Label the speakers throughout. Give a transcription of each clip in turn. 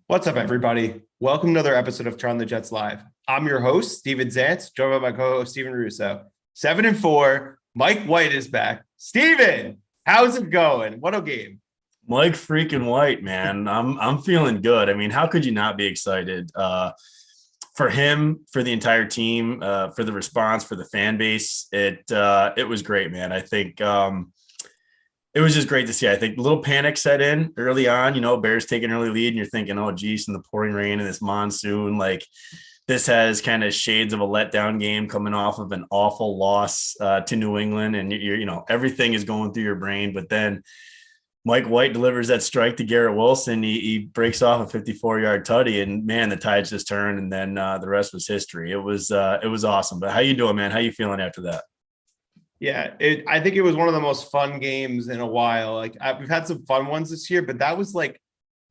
Speaker 1: What's up, everybody? Welcome to another episode of Turn the Jets Live. I'm your host, Steven Zantz, joined by my co-host, Steven Russo. 7-4, Mike White is back. Steven, how's it going? What a game.
Speaker 2: Mike freaking White, man. I'm feeling good. I mean, how could you not be excited? For him, for the entire team, for the response, for the fan base. It was great, man. I think it was just great to see. I think a little panic set in early on, Bears take an early lead and you're thinking, oh, geez, in the pouring rain and this monsoon, like this has kind of shades of a letdown game coming off of an awful loss to New England. And everything is going through your brain. But then Mike White delivers that strike to Garrett Wilson. He breaks off a 54-yard tutty, and man, the tides just turned. And then the rest was history. It was awesome. But how you doing, man? How you feeling after that?
Speaker 1: Yeah, I think it was one of the most fun games in a while. We've had some fun ones this year, but that was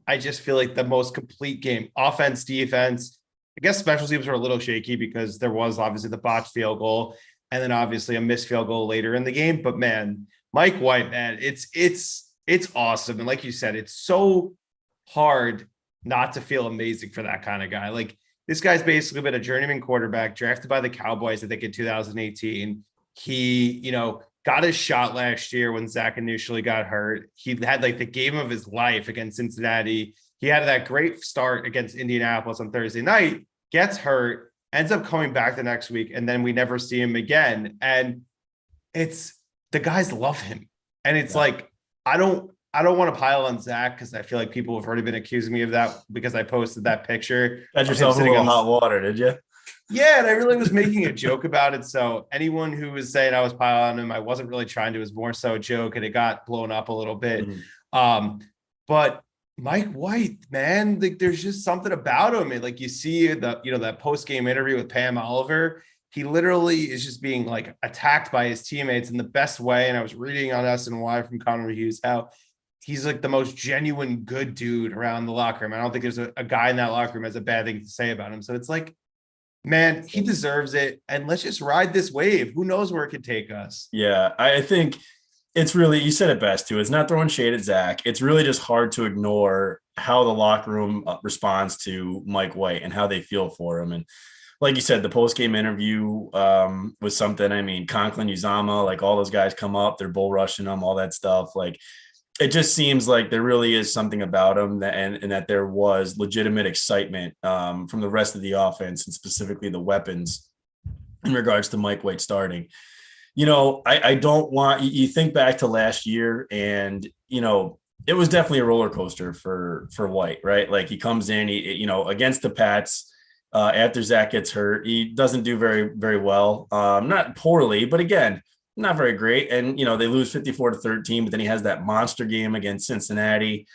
Speaker 1: I just feel like the most complete game. Offense, defense. I guess special teams were a little shaky because there was obviously the botched field goal and then obviously a missed field goal later in the game. But man, Mike White, man, it's awesome. And like you said, it's so hard not to feel amazing for that kind of guy. Like this guy's basically been a journeyman quarterback drafted by the Cowboys, I think in 2018. He, got his shot last year when Zach initially got hurt. He had the game of his life against Cincinnati. He had that great start against Indianapolis on Thursday night, gets hurt, ends up coming back the next week, and then we never see him again. And it's the guys love him. And it's I don't want to pile on Zach because I feel like people have already been accusing me of that because I posted that picture.
Speaker 2: Got yourself in a little hot water, did you?
Speaker 1: Yeah, and I really was making a joke about it. So anyone who was saying I was piling on him, I wasn't really trying to. It was more so a joke, and it got blown up a little bit. Mm-hmm. But Mike White, man, there's just something about him. And you see that post-game interview with Pam Oliver. He literally is just being attacked by his teammates in the best way. And I was reading on SNY from Connor Hughes how he's the most genuine good dude around the locker room. I don't think there's a guy in that locker room has a bad thing to say about him. So it's man, he deserves it. And let's just ride this wave. Who knows where it could take us?
Speaker 2: Yeah, I think it's really, you said it best too. It's not throwing shade at Zach. It's really just hard to ignore how the locker room responds to Mike White and how they feel for him. And like you said, the post-game interview was something. I mean, Conklin, Uzama, all those guys come up, they're bull rushing them, all that stuff. It just seems like there really is something about him and that there was legitimate excitement from the rest of the offense and specifically the weapons in regards to Mike White starting. I don't want you think back to last year and, it was definitely a roller coaster for White, right? He comes in, against the Pats after Zach gets hurt. He doesn't do very, very well, not poorly, but again, not very great. And, they lose 54-13, but then he has that monster game against Cincinnati,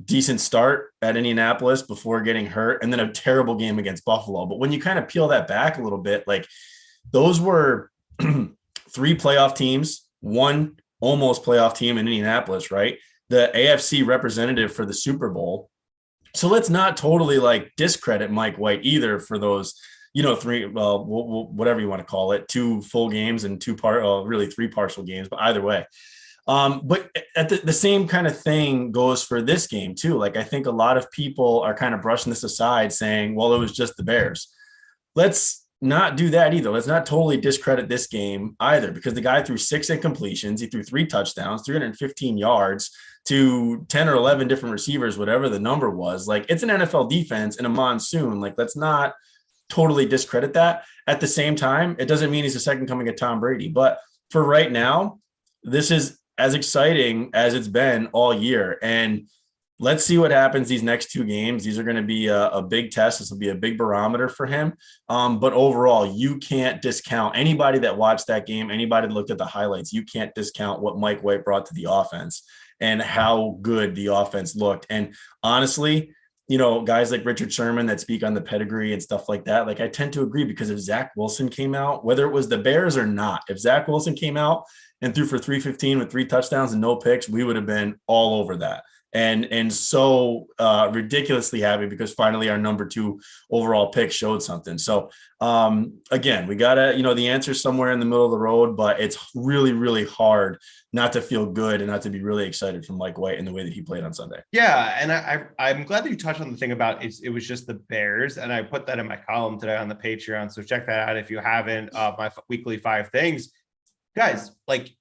Speaker 2: decent start at Indianapolis before getting hurt, and then a terrible game against Buffalo. But when you kind of peel that back a little bit, those were three playoff teams, one almost playoff team in Indianapolis, right? The AFC representative for the Super Bowl. So let's not totally discredit Mike White either for those three, whatever you want to call it, two full games and really three partial games, but either way. But at the same kind of thing goes for this game too. I think a lot of people are kind of brushing this aside saying, well, it was just the Bears. Let's not do that either. Let's not totally discredit this game either, because the guy threw 6 incompletions. He threw 3 touchdowns, 315 yards to 10 or 11 different receivers, whatever the number was. It's an NFL defense in a monsoon. Let's not totally discredit that. At the same time, it doesn't mean he's the second coming of Tom Brady. But for right now, this is as exciting as it's been all year. And let's see what happens these next 2 games. These are going to be a big test. This will be a big barometer for him. But overall, you can't discount anybody that watched that game, anybody that looked at the highlights. You can't discount what Mike White brought to the offense and how good the offense looked. And honestly, guys like Richard Sherman that speak on the pedigree and stuff like that, I tend to agree, because if Zach Wilson came out, whether it was the Bears or not, if Zach Wilson came out and threw for 315 with 3 touchdowns and no picks, we would have been all over that. and so ridiculously happy because finally our number 2 overall pick showed something. So again, we gotta, the answer's somewhere in the middle of the road, but it's really, really hard not to feel good and not to be really excited for Mike White and the way that he played on Sunday.
Speaker 1: Yeah, and I'm glad that you touched on the thing about it was just the Bears, and I put that in my column today on the Patreon. So check that out if you haven't. My weekly 5 things, guys. Like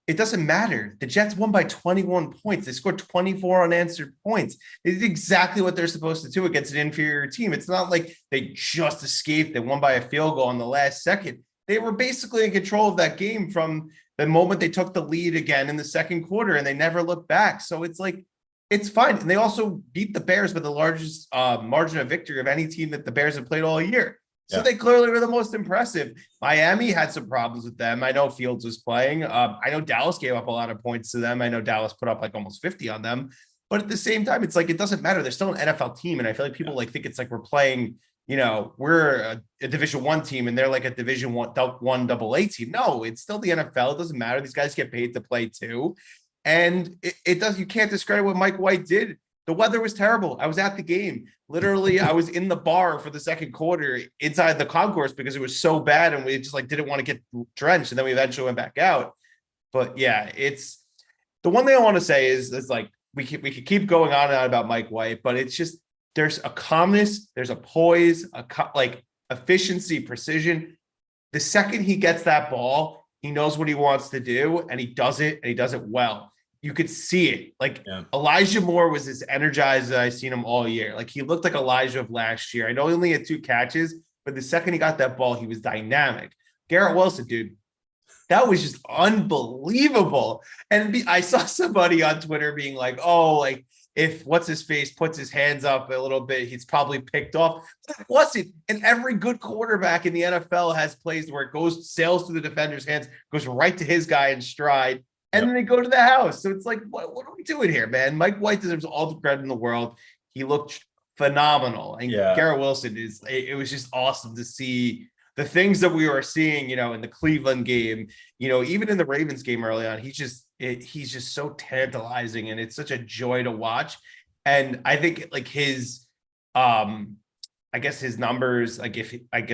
Speaker 1: it doesn't matter. The Jets won by 21 points. They scored 24 unanswered points. They did exactly what they're supposed to do against an inferior team. It's not like they just escaped. They won by a field goal in the last second. They were basically in control of that game from the moment they took the lead again in the second quarter, and they never looked back. So it's like, it's fine. And they also beat the Bears by the largest margin of victory of any team that the Bears have played all year. So they clearly were the most impressive. Miami had some problems with them. I know Fields was playing. I know Dallas gave up a lot of points to them. I know Dallas put up like almost 50 on them. But at the same time, it's like, it doesn't matter. They're still an NFL team. And I feel like people like think it's like we're playing, we're a Division I team and they're like a Division I AA team. No, it's still the NFL. It doesn't matter. These guys get paid to play too. And it does, you can't discredit what Mike White did. The weather was terrible. I was at the game. Literally, I was in the bar for the second quarter inside the concourse because it was so bad and we just like didn't want to get drenched. And then we eventually went back out. But yeah, it's the one thing I want to say is like we could keep going on and on about Mike White, but it's just there's a calmness, there's a poise, like efficiency, precision. The second he gets that ball, he knows what he wants to do and he does it well. You could see it. Like Elijah Moore was as energized as I've seen him all year. Like he looked like Elijah of last year. I know he only had 2 catches, but the second he got that ball, he was dynamic. Garrett Wilson, dude, that was just unbelievable. And I saw somebody on Twitter being like, oh, like if what's his face puts his hands up a little bit, he's probably picked off. It wasn't. And every good quarterback in the NFL has plays where it sails through the defender's hands, goes right to his guy in stride. And then they go to the house. So it's like, what are we doing here, man? Mike White deserves all the credit in the world. He looked phenomenal. And Garrett Wilson it was just awesome to see the things that we were seeing, in the Cleveland game, even in the Ravens game early on. He's just so tantalizing and it's such a joy to watch. And I think like his his numbers, like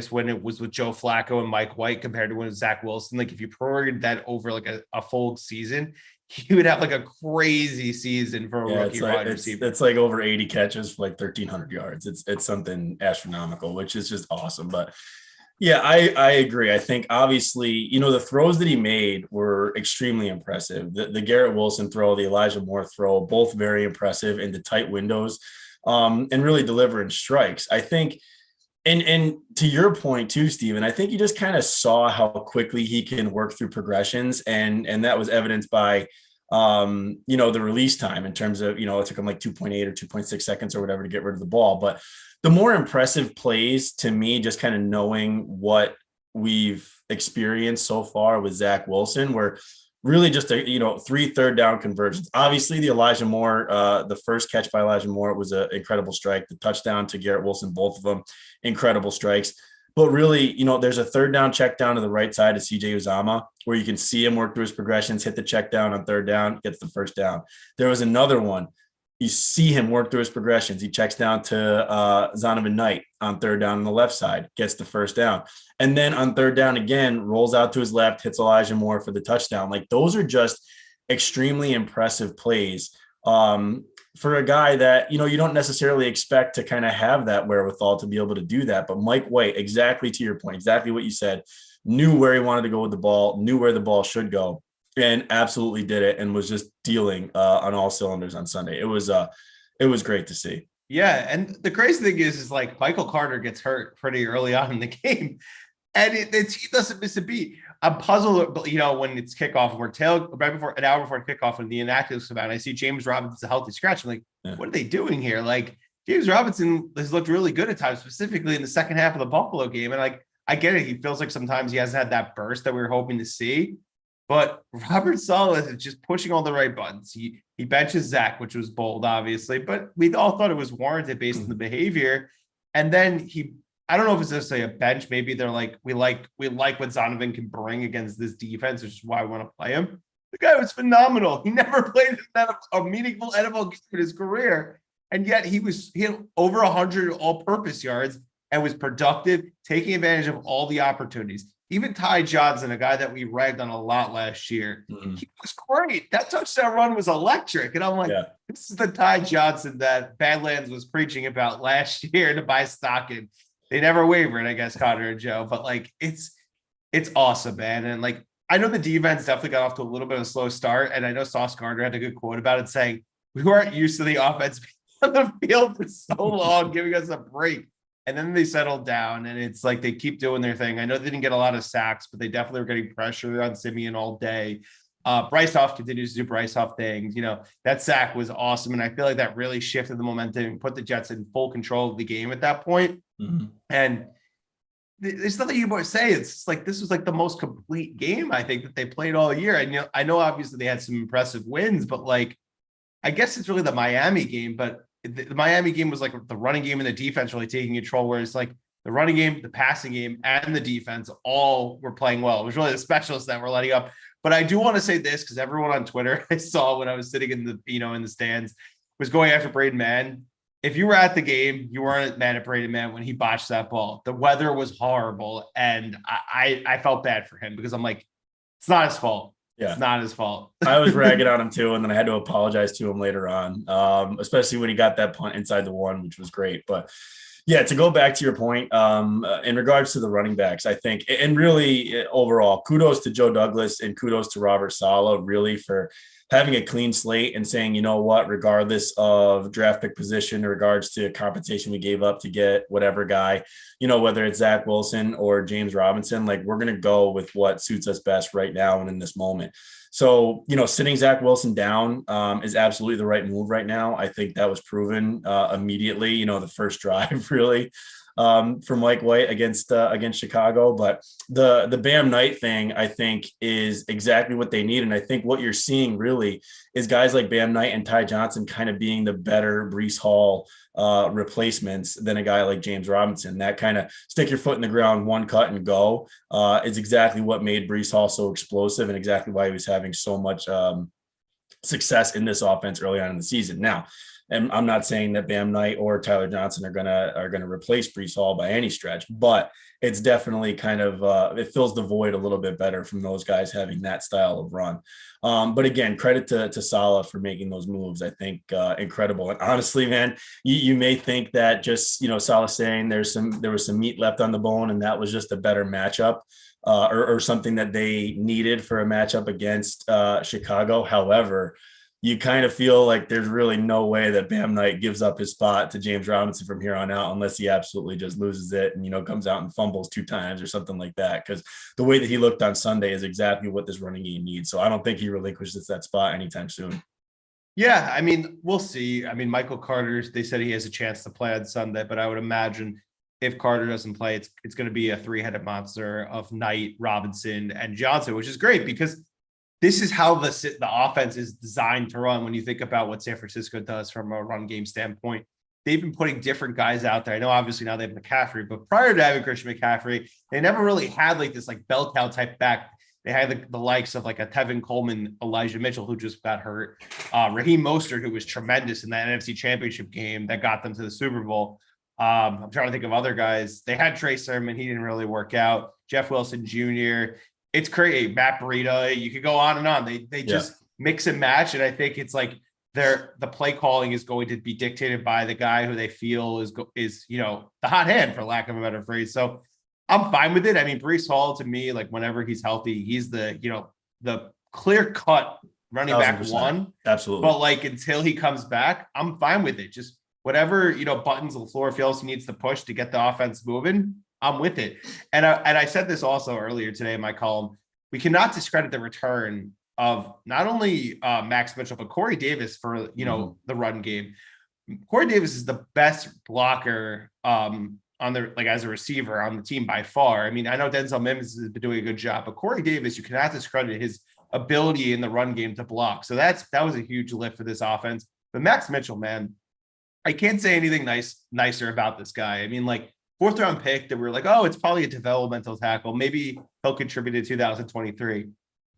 Speaker 1: when it was with Joe Flacco and Mike White compared to when it was Zach Wilson, like if you prorated that over like a full season, he would have like a crazy season for a rookie wide receiver.
Speaker 2: It's like over 80 catches for like 1,300 yards. It's something astronomical, which is just awesome. But yeah, I agree. I think obviously, the throws that he made were extremely impressive. The Garrett Wilson throw, the Elijah Moore throw, both very impressive into tight windows. And really delivering strikes. I think, and to your point too, Steven, I think you just kind of saw how quickly he can work through progressions. And that was evidenced by, the release time in terms of, it took him like 2.8 or 2.6 seconds or whatever to get rid of the ball. But the more impressive plays to me, just kind of knowing what we've experienced so far with Zach Wilson, were really just 3 third down conversions. Obviously the Elijah Moore, the first catch by Elijah Moore was an incredible strike. The touchdown to Garrett Wilson, both of them incredible strikes. But really, there's a third down check down to the right side of CJ Uzama where you can see him work through his progressions, hit the check down on third down, gets the first down. There was another one. You see him work through his progressions. He checks down to Zonovan Knight on third down on the left side, gets the first down. And then on third down again, rolls out to his left, hits Elijah Moore for the touchdown. Like those are just extremely impressive plays for a guy that, you don't necessarily expect to kind of have that wherewithal to be able to do that. But Mike White, exactly to your point, exactly what you said, knew where he wanted to go with the ball, knew where the ball should go, and absolutely did it and was just dealing on all cylinders on Sunday. It was great to see.
Speaker 1: Yeah. And the crazy thing is like Michael Carter gets hurt pretty early on in the game and he doesn't miss a beat. I'm puzzled, when it's kickoff, right before an hour before kickoff, when the inactives come out, I see James Robinson's a healthy scratch. I'm like, What are they doing here? Like James Robinson has looked really good at times, specifically in the second half of the Buffalo game. And like, I get it. He feels like sometimes he hasn't had that burst that we were hoping to see. But Robert Saleh is just pushing all the right buttons. He benches Zach, which was bold, obviously, but we all thought it was warranted based on the behavior. And then I don't know if it's necessarily a bench. Maybe they're like, we like what Zonovan can bring against this defense, which is why we want to play him. The guy was phenomenal. He never played a meaningful NFL game in his career, and yet he had over 100 all-purpose yards and was productive, taking advantage of all the opportunities. Even Ty Johnson, a guy that we ragged on a lot last year, he was great. That touchdown run was electric, and I'm like, this is the Ty Johnson that Badlands was preaching about last year to buy stock in. They never wavered, I guess, Connor and Joe, but like it's awesome, man. And like I know the defense definitely got off to a little bit of a slow start, and I know Sauce Gardner had a good quote about it saying we weren't used to the offense being on the field for so long, giving us a break. And then they settled down, and it's like they keep doing their thing. I know they didn't get a lot of sacks, but they definitely were getting pressure on Simeon all day. Bryce Hoff continues to do Bryce Hoff things. You know, that sack was awesome, and I feel like that really shifted the momentum and put the Jets in full control of the game at that point. And there's nothing you boys say. It's just like this was like the most complete game I think that they played all year. And I know obviously they had some impressive wins, but like I guess it's really the Miami game, but the Miami game was like the running game and the defense really taking control, where it's like the running game, the passing game, and the defense all were playing well. It was really the specialists that were letting up. But I do want to say this because everyone on Twitter I saw when I was sitting in the in the stands was going after Braden Mann. If you were at the game, you weren't mad at Braden Mann when he botched that ball. The weather was horrible, and I felt bad for him because I'm like, it's not his fault. Yeah. It's not his fault.
Speaker 2: I was ragging on him too, and then I had to apologize to him later on, especially when he got that punt inside the one, which was great. But yeah, to go back to your point, in regards to the running backs, I think, and really overall, kudos to Joe Douglas and kudos to Robert Saleh, really, for having a clean slate and saying, you know what, regardless of draft pick position, in regards to compensation we gave up to get whatever guy, you know, whether it's Zach Wilson or James Robinson, like we're going to go with what suits us best right now and in this moment. So, you know, sitting Zach Wilson down is absolutely the right move right now. I think that was proven immediately, you know, the first drive really from Mike White against Chicago. But the Bam Knight thing, I think, is exactly what they need. And I think what you're seeing really is guys like Bam Knight and Ty Johnson kind of being the better Breece Hall replacements than a guy like James Robinson. That kind of stick your foot in the ground, one cut and go is exactly what made Breece Hall so explosive and exactly why he was having so much success in this offense early on in the season. Now, and I'm not saying that Bam Knight or Tyler Johnson are gonna replace Breece Hall by any stretch, but it's definitely kind of it fills the void a little bit better from those guys having that style of run. But again, credit to Saleh for making those moves. I think incredible. And honestly, man, you may think that just Saleh saying there was some meat left on the bone, and that was just a better matchup. Or something that they needed for a matchup against Chicago. However, you kind of feel like there's really no way that Bam Knight gives up his spot to James Robinson from here on out, unless he absolutely just loses it and, comes out and fumbles 2 times or something like that. Because the way that he looked on Sunday is exactly what this running game needs. So I don't think he relinquishes that spot anytime soon.
Speaker 1: Yeah, I mean, we'll see. I mean, Michael Carter, they said he has a chance to play on Sunday, but I would imagine if Carter doesn't play, it's going to be a 3-headed monster of Knight, Robinson, and Johnson, which is great because this is how the offense is designed to run. When you think about what San Francisco does from a run game standpoint, they've been putting different guys out there. I know obviously now they have McCaffrey, but prior to having Christian McCaffrey, they never really had like this like bell cow type back. They had the likes of like a Tevin Coleman, Elijah Mitchell, who just got hurt, Raheem Mostert, who was tremendous in that NFC Championship game that got them to the Super Bowl. I'm trying to think of other guys. They had Trey Sermon. He didn't really work out. Jeff Wilson Jr. It's crazy. Matt Breida. You could go on and on. They just mix and match. And I think it's like the play calling is going to be dictated by the guy who they feel is the hot hand, for lack of a better phrase. So I'm fine with it. I mean, Breece Hall, to me, like whenever he's healthy, he's the clear cut running 1,000%. Back one.
Speaker 2: Absolutely.
Speaker 1: But like until he comes back, I'm fine with it. Just whatever, buttons LaFleur feels he needs to push to get the offense moving, I'm with it. And I said this also earlier today in my column. We cannot discredit the return of not only Max Mitchell, but Corey Davis for, the run game. Corey Davis is the best blocker on as a receiver on the team by far. I mean, I know Denzel Mims has been doing a good job, but Corey Davis, you cannot discredit his ability in the run game to block. So that was a huge lift for this offense. But Max Mitchell, man, I can't say anything nicer about this guy. I mean, like 4th round pick that we're like, oh, it's probably a developmental tackle. Maybe he'll contribute to 2023.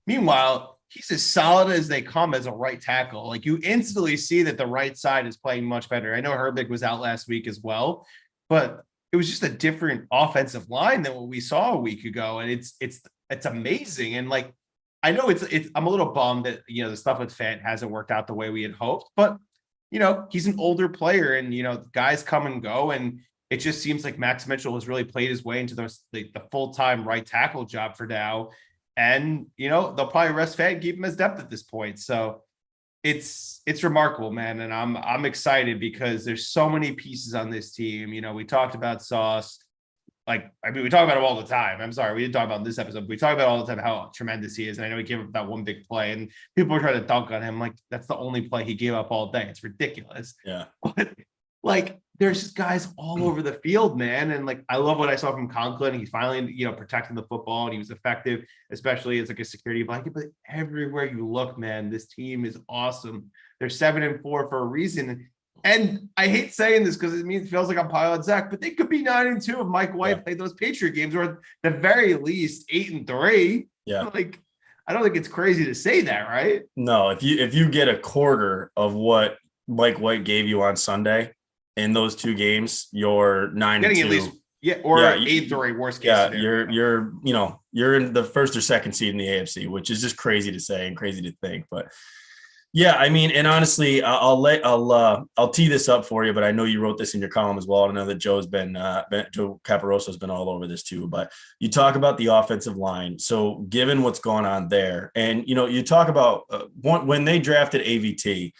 Speaker 1: Meanwhile, he's as solid as they come as a right tackle. Like you instantly see that the right side is playing much better. I know Herbig was out last week as well, but it was just a different offensive line than what we saw a week ago. And it's amazing. And like, I know it's I'm a little bummed that, the stuff with Fant hasn't worked out the way we had hoped, but he's an older player and, guys come and go. And it just seems like Max Mitchell has really played his way into the full-time right tackle job for now. And, they'll probably rest Fant and keep him as depth at this point. So it's remarkable, man. And I'm excited because there's so many pieces on this team. We talked about Sauce. We talk about him all the time. I'm sorry, we didn't talk about this episode. But we talk about all the time how tremendous he is. And I know he gave up that one big play and people are trying to dunk on him. Like, that's the only play he gave up all day. It's ridiculous.
Speaker 2: Yeah.
Speaker 1: But there's just guys all over the field, man. And I love what I saw from Conklin. He finally, protecting the football and he was effective, especially as a security blanket. But everywhere you look, man, this team is awesome. They're 7-4 for a reason. And I hate saying this because it feels like I'm piling on Zach, but they could be 9-2 if Mike White played those Patriot games, or at the very least 8-3.
Speaker 2: Yeah.
Speaker 1: I don't think it's crazy to say that, right?
Speaker 2: No, if you get a quarter of what Mike White gave you on Sunday in those two games, you're 9-2. Getting at least
Speaker 1: 8-3 worst case.
Speaker 2: Yeah, you're in the first or second seed in the AFC, which is just crazy to say and crazy to think, but. Yeah, and honestly, I'll tee this up for you, but I know you wrote this in your column as well. I know that Joe Caporoso has been all over this too, but you talk about the offensive line. So given what's going on there, and, you talk about when they drafted AVT,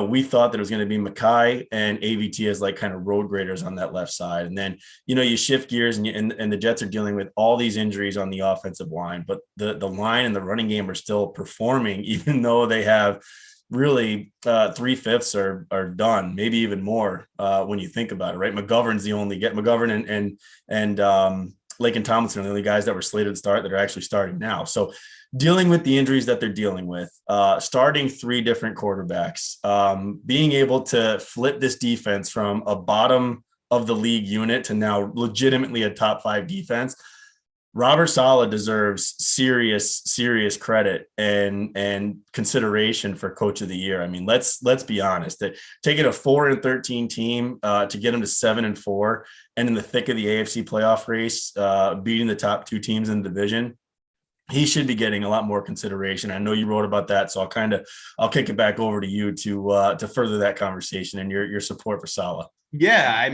Speaker 2: we thought that it was going to be Mackay and AVT as kind of road graders on that left side. And then, you shift gears and the Jets are dealing with all these injuries on the offensive line, but the line and the running game are still performing, even though they have really 3/5 are done, maybe even more when you think about it, right? McGovern's the only McGovern and Laken Tomlinson are the only guys that were slated to start that are actually starting now. So dealing with the injuries that they're dealing with, starting 3 different quarterbacks, being able to flip this defense from a bottom of the league unit to now legitimately a top 5 defense. Robert Saleh deserves serious credit and consideration for Coach of the Year. Let's be honest. That taking a 4-13 team to get them to 7-4, and in the thick of the AFC playoff race, beating the top 2 teams in the division, he should be getting a lot more consideration. I know you wrote about that, so I'll kick it back over to you to further that conversation and your support for Saleh.
Speaker 1: Yeah,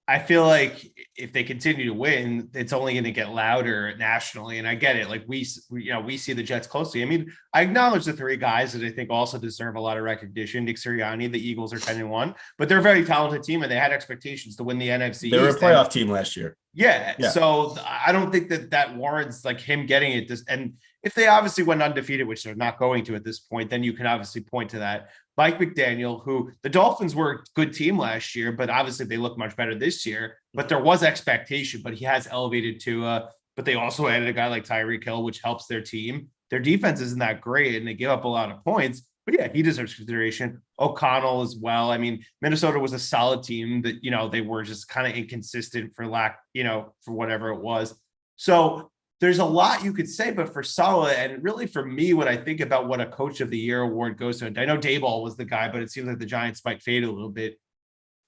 Speaker 1: I feel like if they continue to win, it's only going to get louder nationally. And I get it. We see the Jets closely. I acknowledge the 3 guys that I think also deserve a lot of recognition. Nick Sirianni, the Eagles are 10-1, but they're a very talented team and they had expectations to win the NFC.
Speaker 2: They were a playoff team last year.
Speaker 1: Yeah. So I don't think that warrants him getting it. And if they obviously went undefeated, which they're not going to at this point, then you can obviously point to that. Mike McDaniel, who the Dolphins were a good team last year, but obviously they look much better this year. But there was expectation, but he has elevated Tua. But they also added a guy like Tyreek Hill, which helps their team. Their defense isn't that great, and they give up a lot of points. But yeah, he deserves consideration. O'Connell as well. Minnesota was a solid team that, they were just kind of inconsistent for for whatever it was. So there's a lot you could say, but for Saleh, and really for me, when I think about what a Coach of the Year award goes to, and I know Dayball was the guy, but it seems like the Giants might fade a little bit.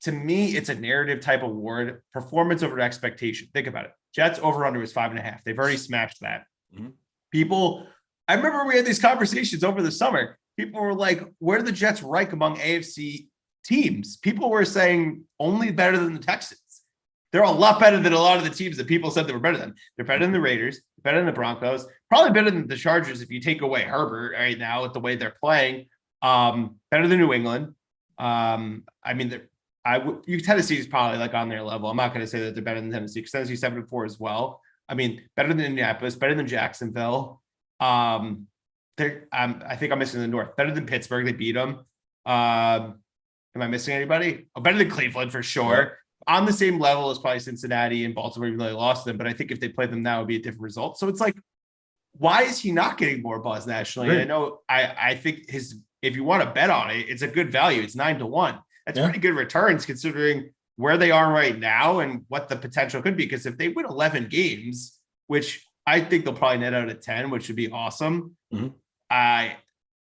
Speaker 1: To me, it's a narrative type award, performance over expectation. Think about it. Jets over under was 5.5. They've already smashed that. Mm-hmm. I remember we had these conversations over the summer. People were like, where do the Jets rank among AFC teams? People were saying only better than the Texans. They're a lot better than a lot of the teams that people said they were better than. They're better than the Raiders, better than the Broncos, probably better than the Chargers if you take away Herbert right now with the way they're playing. Better than New England. Tennessee is probably on their level. I'm not going to say that they're better than Tennessee because Tennessee 7-4 as well. Better than Indianapolis, better than Jacksonville. I think I'm missing the North. Better than Pittsburgh. They beat them. Am I missing anybody? Oh, better than Cleveland for sure. Yeah. On the same level as probably Cincinnati and Baltimore, even though they lost them. But I think if they played them now, it would be a different result. So it's why is he not getting more buzz nationally? Right. And I know I think if you want to bet on it, it's a good value. It's 9-1. That's pretty good returns considering where they are right now and what the potential could be. Because if they win 11 games, which I think they'll probably net out at 10, which would be awesome. Mm-hmm.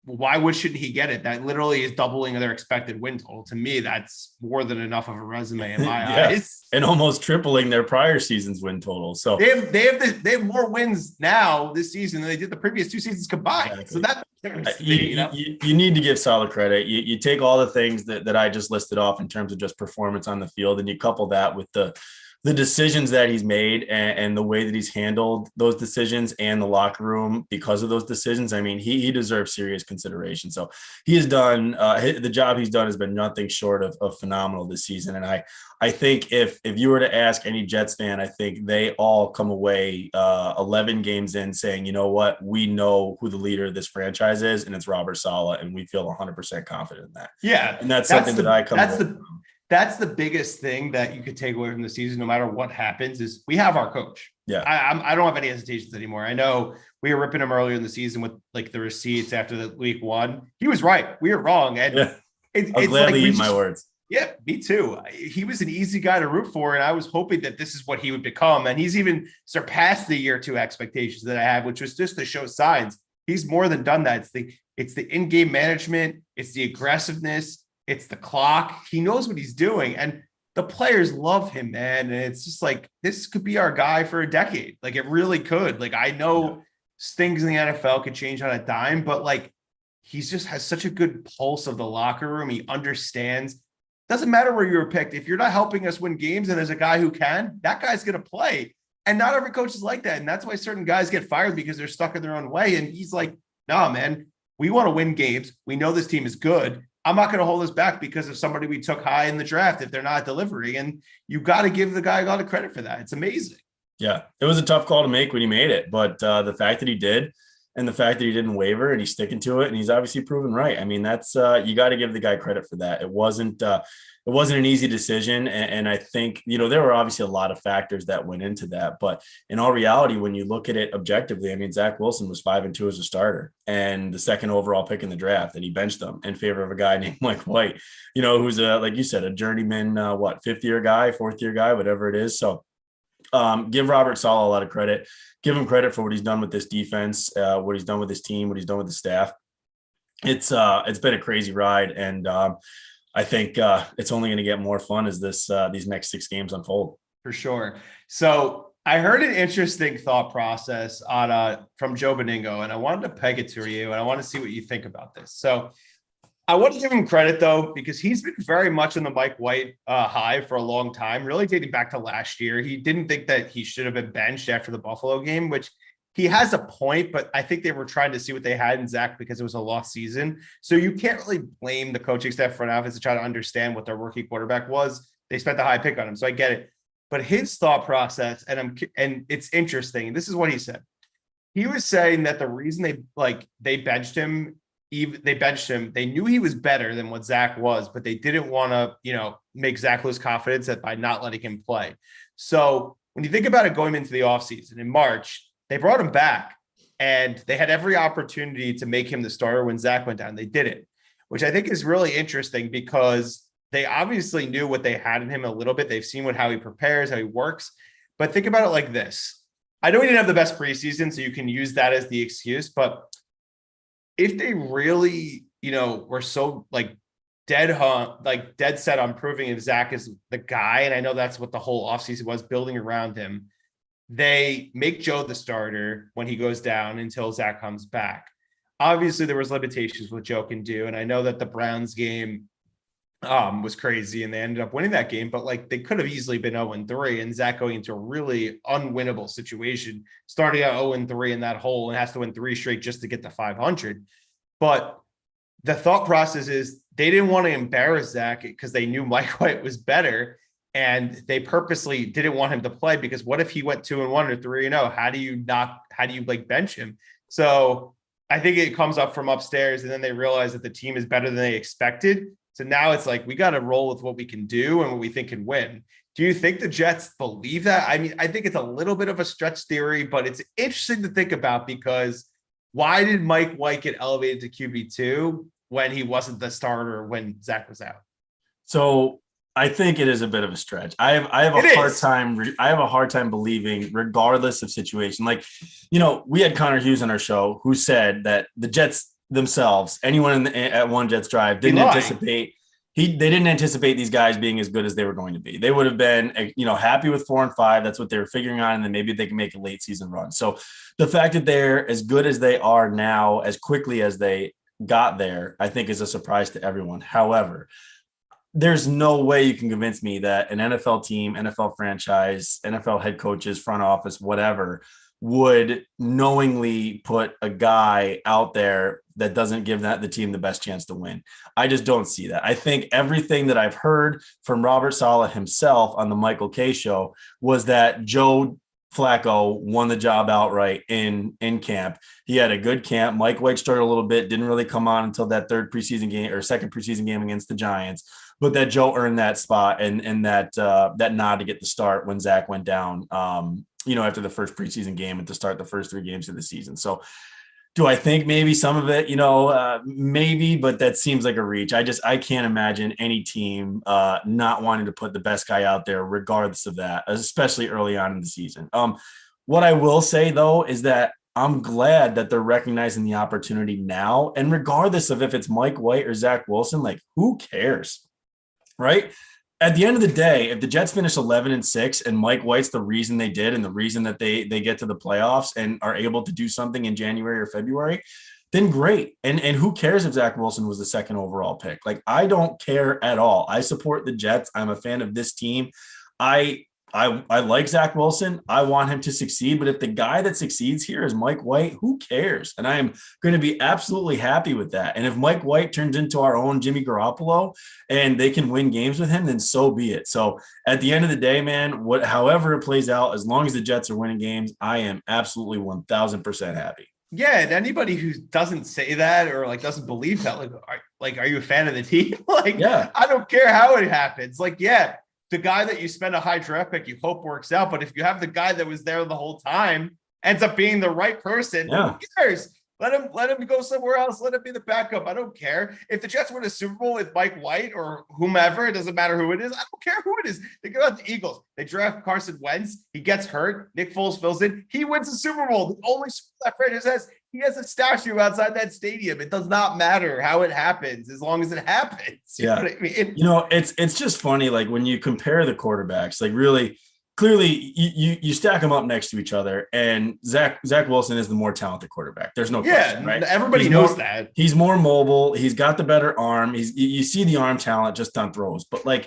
Speaker 1: why shouldn't he get it? That literally is doubling their expected win total. To me, that's more than enough of a resume in my
Speaker 2: Yeah.
Speaker 1: eyes.
Speaker 2: And almost tripling their prior season's win total. So
Speaker 1: they have more wins now this season than they did the previous 2 seasons combined.
Speaker 2: exactly.
Speaker 1: So that
Speaker 2: you need to give Saleh credit. You take all the things that I just listed off in terms of just performance on the field, and you couple that with the decisions that he's made and the way that he's handled those decisions and the locker room because of those decisions. I mean, he deserves serious consideration. So he has done the job he's done has been nothing short of phenomenal this season. And I think if you were to ask any Jets fan, I think they all come away 11 games in saying, you know what, we know who the leader of this franchise is, and it's Robert Saleh, and we feel 100% confident in that.
Speaker 1: Yeah,
Speaker 2: and that's something that I come.
Speaker 1: That's the biggest thing that you could take away from the season, no matter what happens, is we have our coach.
Speaker 2: Yeah.
Speaker 1: I don't have any hesitations anymore. I know we were ripping him earlier in the season with like the receipts after the week 1. He was right. We were wrong. And
Speaker 2: yeah.
Speaker 1: it's
Speaker 2: gladly eat my words.
Speaker 1: Yeah, me too. He was an easy guy to root for. And I was hoping that this is what he would become. And he's even surpassed the year 2 expectations that I had, which was just to show signs. He's more than done that. It's the in-game management. It's the aggressiveness. It's the clock. He knows what he's doing. And the players love him, man. And it's just like, this could be our guy for a decade. Like, it really could. Like, I know things in the NFL could change on a dime, but like, he's just has such a good pulse of the locker room. He understands. Doesn't matter where you were picked. If you're not helping us win games and there's a guy who can, that guy's going to play. And not every coach is like that. And that's why certain guys get fired, because they're stuck in their own way. And he's like, nah, man, we want to win games. We know this team is good. I'm not going to hold us back because of somebody we took high in the draft if they're not delivering. And you got to give the guy a lot of credit for that. It's amazing.
Speaker 2: Yeah, it was a tough call to make when he made it, but the fact that he did, and the fact that he didn't waver and he's sticking to it, and he's obviously proven right. I mean, that's you got to give the guy credit for that. It wasn't an easy decision, and I think there were obviously a lot of factors that went into that. But in all reality, when you look at it objectively, I mean, Zach Wilson was 5-2 as a starter and the 2nd overall pick in the draft, and he benched him in favor of a guy named Mike White, who's like you said, a journeyman, 5th-year guy, 4th-year guy, whatever it is. So give Robert Saleh a lot of credit. Give him credit for what he's done with this defense, what he's done with his team, what he's done with the staff. It's been a crazy ride, and I think it's only going to get more fun as these next 6 games unfold.
Speaker 1: For sure. So I heard an interesting thought process from Joe Beningo, and I wanted to peg it to you, and I want to see what you think about this. So I want to give him credit, though, because he's been very much in the Mike White high for a long time, really dating back to last year. He didn't think that he should have been benched after the Buffalo game, which he has a point, but I think they were trying to see what they had in Zach because it was a lost season. So you can't really blame the coaching staff, front office, to try to understand what their rookie quarterback was. They spent a high pick on him, so I get it. But his thought process, and it's interesting. This is what he said. He was saying that the reason they benched him. They knew he was better than what Zach was, but they didn't want to, make Zach lose confidence by not letting him play. So when you think about it going into the offseason in March, they brought him back and they had every opportunity to make him the starter when Zach went down. They didn't, which I think is really interesting because they obviously knew what they had in him a little bit. They've seen how he prepares, how he works. But think about it like this. I know he didn't have the best preseason, so you can use that as the excuse, but if they really, were so dead set on proving if Zach is the guy, and I know that's what the whole offseason was, building around him, they make Joe the starter when he goes down until Zach comes back. Obviously, there was limitations what Joe can do, and I know that the Browns game was crazy, and they ended up winning that game, but they could have easily been 0-3, and Zach going into a really unwinnable situation, starting at 0-3 in that hole, and has to win 3 straight just to get to 500. But the thought process is they didn't want to embarrass Zach because they knew Mike White was better, and they purposely didn't want him to play because what if he went 2-1 or 3-0? How do you bench him? So I think it comes up from upstairs, and then they realize that the team is better than they expected. So now it's we got to roll with what we can do and what we think can win. Do you think the Jets believe that? I mean, I think it's a little bit of a stretch theory, but it's interesting to think about because why did Mike White get elevated to QB2 when he wasn't the starter when Zach was out?
Speaker 2: So I think it is a bit of a stretch. I have a
Speaker 1: It
Speaker 2: hard
Speaker 1: is.
Speaker 2: time. I have a hard time believing, regardless of situation. Like, we had Connor Hughes on our show who said that the Jets themselves, anyone at One Jets Drive,
Speaker 1: Be
Speaker 2: didn't
Speaker 1: lying.
Speaker 2: anticipate. They didn't anticipate these guys being as good as they were going to be. They would have been, happy with 4-5. That's what they were figuring on, and then maybe they can make a late season run. So the fact that they're as good as they are now, as quickly as they got there, I think is a surprise to everyone. However, there's no way you can convince me that an NFL team, NFL franchise, NFL head coaches, front office, whatever, would knowingly put a guy out there that doesn't give the team the best chance to win. I just don't see that. I think everything that I've heard from Robert Saleh himself on the Michael Kay show was that Joe Flacco won the job outright in camp. He had a good camp. Mike White started a little bit, didn't really come on until that second preseason game against the Giants, but that Joe earned that spot and that nod to get the start when Zach went down, after the first preseason game and to start the first 3 games of the season. So do I think maybe some of it, maybe, but that seems like a reach. I can't imagine any team not wanting to put the best guy out there, regardless of that, especially early on in the season. What I will say, though, is that I'm glad that they're recognizing the opportunity now. And regardless of if it's Mike White or Zach Wilson, like, who cares? Right? At the end of the day, if the Jets finish 11-6 and Mike White's the reason they did and the reason that they get to the playoffs and are able to do something in January or February, then great. And who cares if Zach Wilson was the second overall pick? Like, I don't care at all. I support the Jets. I'm a fan of this team. I like Zach Wilson. I want him to succeed. But if the guy that succeeds here is Mike White, who cares? And I am going to be absolutely happy with that. And if Mike White turns into our own Jimmy Garoppolo and they can win games with him, then so be it. So at the end of the day, man, however it plays out, as long as the Jets are winning games, I am absolutely 1000% happy.
Speaker 1: Yeah, and anybody who doesn't say that or like doesn't believe that, are you a fan of the team?
Speaker 2: Yeah.
Speaker 1: I don't care how it happens. Yeah, the guy that you spend a high draft pick, you hope works out. But if you have the guy that was there the whole time, ends up being the right person,
Speaker 2: Yeah.
Speaker 1: who cares? Let him go somewhere else. Let him be the backup. I don't care. If the Jets win a Super Bowl with Mike White or whomever, it doesn't matter who it is. I don't care who it is. They go out the Eagles. They draft Carson Wentz. He gets hurt. Nick Foles fills in. He wins the Super Bowl. The only Super Bowl that franchise has, he has a statue outside that stadium. It does not matter how it happens as long as it happens. You know what I mean?
Speaker 2: It's just funny. Like, when you compare the quarterbacks, like, really clearly you stack them up next to each other, and Zach Wilson is the more talented quarterback. There's no question, right?
Speaker 1: Everybody knows that.
Speaker 2: He's more mobile. He's got the better arm. You see the arm talent just on throws, but like,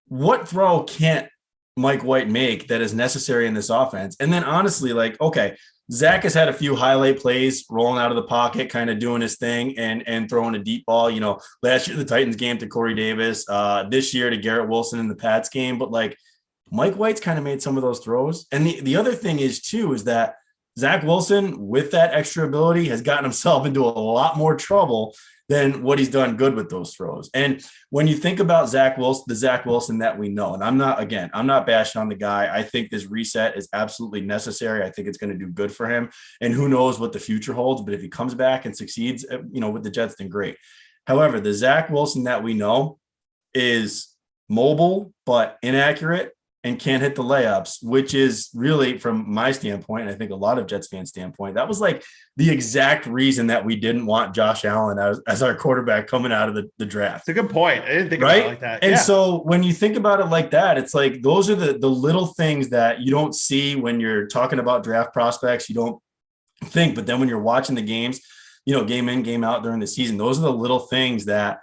Speaker 2: what throw can't Mike White make that is necessary in this offense? And then honestly, like, okay, Zach has had a few highlight plays rolling out of the pocket, kind of doing his thing and throwing a deep ball. Last year, the Titans game to Corey Davis, this year to Garrett Wilson in the Pats game. But like, Mike White's kind of made some of those throws. And the other thing is that Zach Wilson, with that extra ability, has gotten himself into a lot more trouble than what he's done good with those throws. And when you think about Zach Wilson, the Zach Wilson that we know, and I'm not bashing on the guy. I think this reset is absolutely necessary. I think it's going to do good for him. And who knows what the future holds, but if he comes back and succeeds, with the Jets, then great. However, the Zach Wilson that we know is mobile, but inaccurate, and can't hit the layups, which is really, from my standpoint, and I think a lot of Jets fans' standpoint, that was like the exact reason that we didn't want Josh Allen as our quarterback coming out of the draft.
Speaker 1: It's a good point. I didn't think about it like that.
Speaker 2: And so when you think about it like that, it's like those are the little things that you don't see when you're talking about draft prospects. You don't think, but then when you're watching the games, game in, game out during the season, those are the little things that